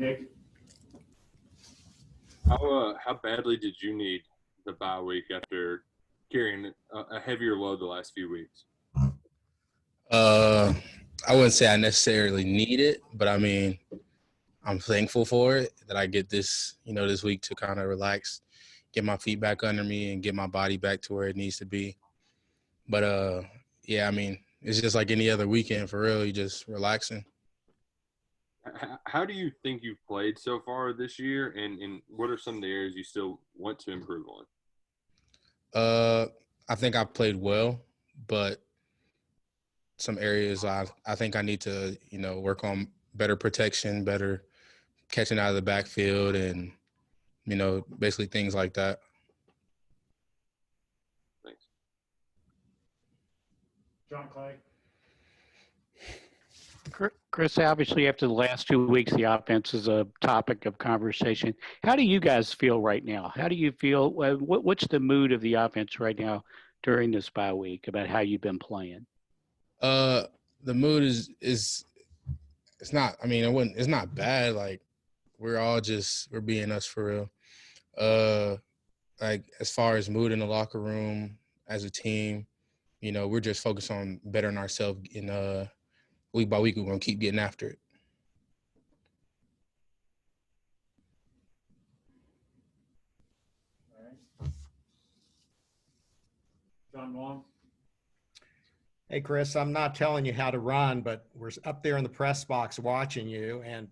Nick? How badly did you need the bye week after carrying a heavier load the last few weeks? I wouldn't say I necessarily need it, but I mean, I'm thankful for it that I get this, this week to kind of relax, get my feet back under me and get my body back to where it needs to be. But yeah, I mean, it's just like any other weekend for real. You just relaxing. How do you think you've played so far this year, and what are some of the areas you still want to improve on? I think I've played well, but some areas I think I need to, work on better protection, better catching out of the backfield, and, basically things like that. Thanks. John Clay? Chris, obviously after the last 2 weeks, the offense is a topic of conversation. How do you guys feel right now? How do you feel? What's the mood of the offense right now during this bye week about how you've been playing? The mood is it's not. I mean, it's not bad. Like we're being us for real. Like as far as mood in the locker room as a team, we're just focused on bettering ourselves in week by week. We're gonna keep getting after it. All right. John Wong? Hey, Chris, I'm not telling you how to run, but we're up there in the press box watching you. And,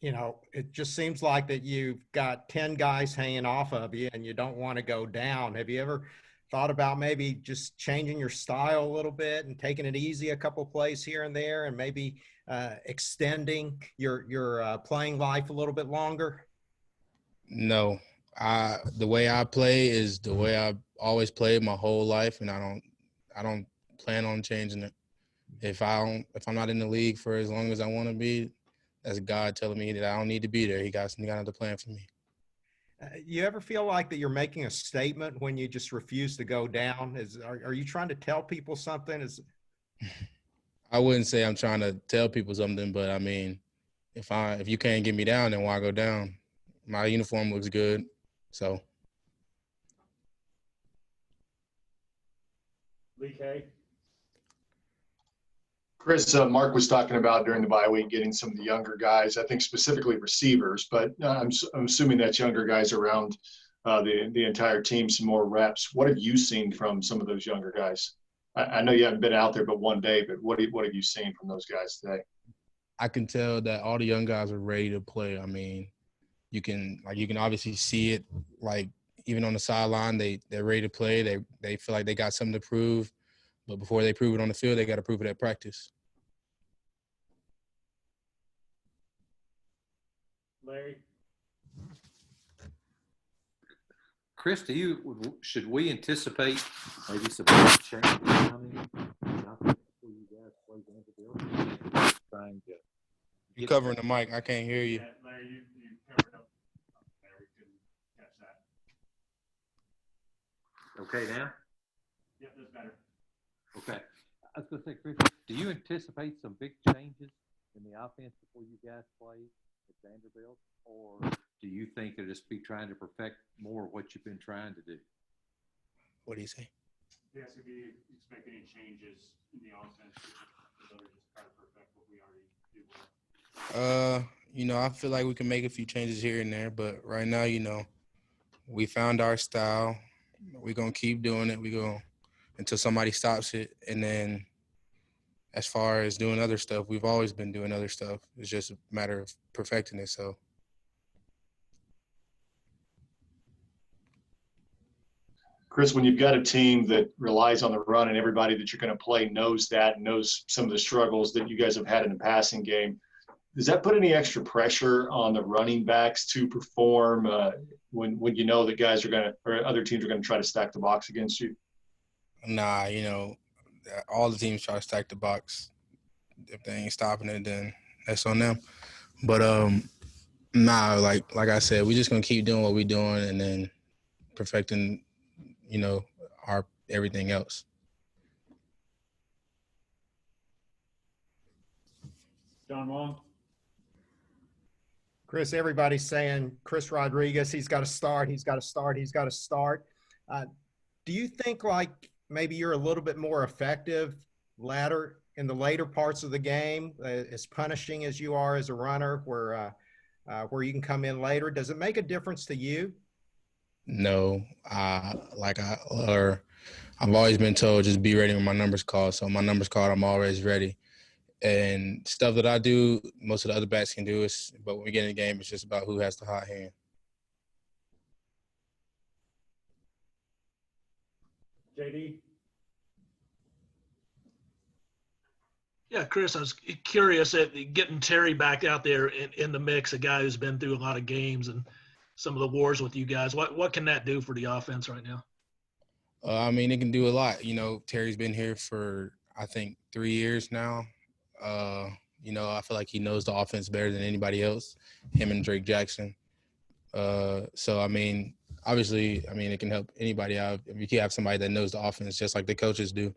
it just seems like that you've got 10 guys hanging off of you and you don't want to go down. Have you ever thought about maybe just changing your style a little bit and taking it easy a couple plays here and there and maybe extending your playing life a little bit longer? No, the way I play is the way I've always played my whole life, and I don't plan on changing it. If I'm not in the league for as long as I want to be, that's God telling me that I don't need to be there. He got another plan for me. You ever feel like that you're making a statement when you just refuse to go down? Are you trying to tell people something? I wouldn't say I'm trying to tell people something, but I mean, if you can't get me down, then why go down? My uniform looks good, so. Lee K? Chris, Mark was talking about during the bye week getting some of the younger guys, I think specifically receivers, but I'm assuming that's younger guys around the entire team, some more reps. What have you seen from some of those younger guys? I know you haven't been out there but one day, but what have you seen from those guys today? I can tell that all the young guys are ready to play. I mean, you can obviously see it, like even on the sideline, they're ready to play. They feel like they got something to prove. But before they prove it on the field, they got to prove it at practice. Larry? Chris, should we anticipate maybe some changes coming? You covering the mic? I can't hear you. Yeah, Larry, you covered up. Larry couldn't catch that. Okay now? Yep, that's better. Okay. I was going to say, Chris, do you anticipate some big changes in the offense before you guys play at Vanderbilt? Or do you think it'll just be trying to perfect more of what you've been trying to do? What do you say? Yes, if you expect any changes in the offense, or just try to perfect what we already do well? I feel like we can make a few changes here and there, but right now, we found our style. We're going to keep doing it. Until somebody stops it. And then as far as doing other stuff, we've always been doing other stuff. It's just a matter of perfecting it. So. Chris, when you've got a team that relies on the run and everybody that you're going to play knows that, knows some of the struggles that you guys have had in the passing game, does that put any extra pressure on the running backs to perform when you know that guys or other teams are going to try to stack the box against you? Nah, all the teams try to stack the box. If they ain't stopping it, then that's on them. But nah, like I said, we're just gonna keep doing what we're doing and then perfecting, our everything else. John Wong? Chris, everybody's saying Chris Rodriguez, he's got to start, he's got to start, he's got to start. Do you think like maybe you're a little bit more effective in the later parts of the game, as punishing as you are as a runner, where you can come in later? Does it make a difference to you? No, I've always been told just be ready when my number's called. So my number's called, I'm always ready. And stuff that I do, most of the other backs can do is, but when we get in the game, it's just about who has the hot hand. JD? Yeah, Chris, I was curious at getting Terry back out there in the mix, a guy who's been through a lot of games and some of the wars with you guys. What can that do for the offense right now? I mean, it can do a lot. You know, Terry's been here for, I think, 3 years now. You know, I feel like he knows the offense better than anybody else, him and Drake Jackson. So, I mean, obviously, I mean, it can help anybody out if you have somebody that knows the offense just like the coaches do.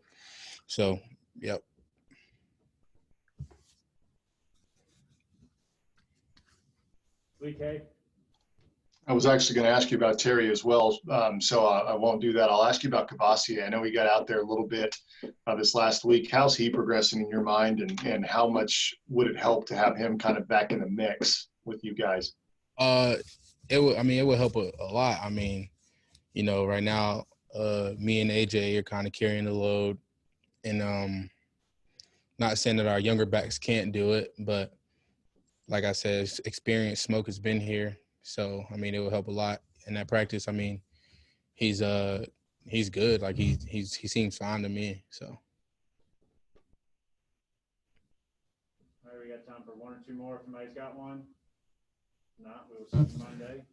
So, yep. Lee K? I was actually going to ask you about Terry as well, so I won't do that. I'll ask you about Kavasi. I know he got out there a little bit this last week. How's he progressing in your mind, and how much would it help to have him kind of back in the mix with you guys? It would help a lot. I mean, you know, right now, me and AJ are kind of carrying the load, and not saying that our younger backs can't do it, but like I said, experience Smoke has been here. So, I mean, it will help a lot in that practice. I mean, he's good. Like he seems fine to me. So. All right, we got time for one or two more if anybody's got one. If not, we'll see you Monday.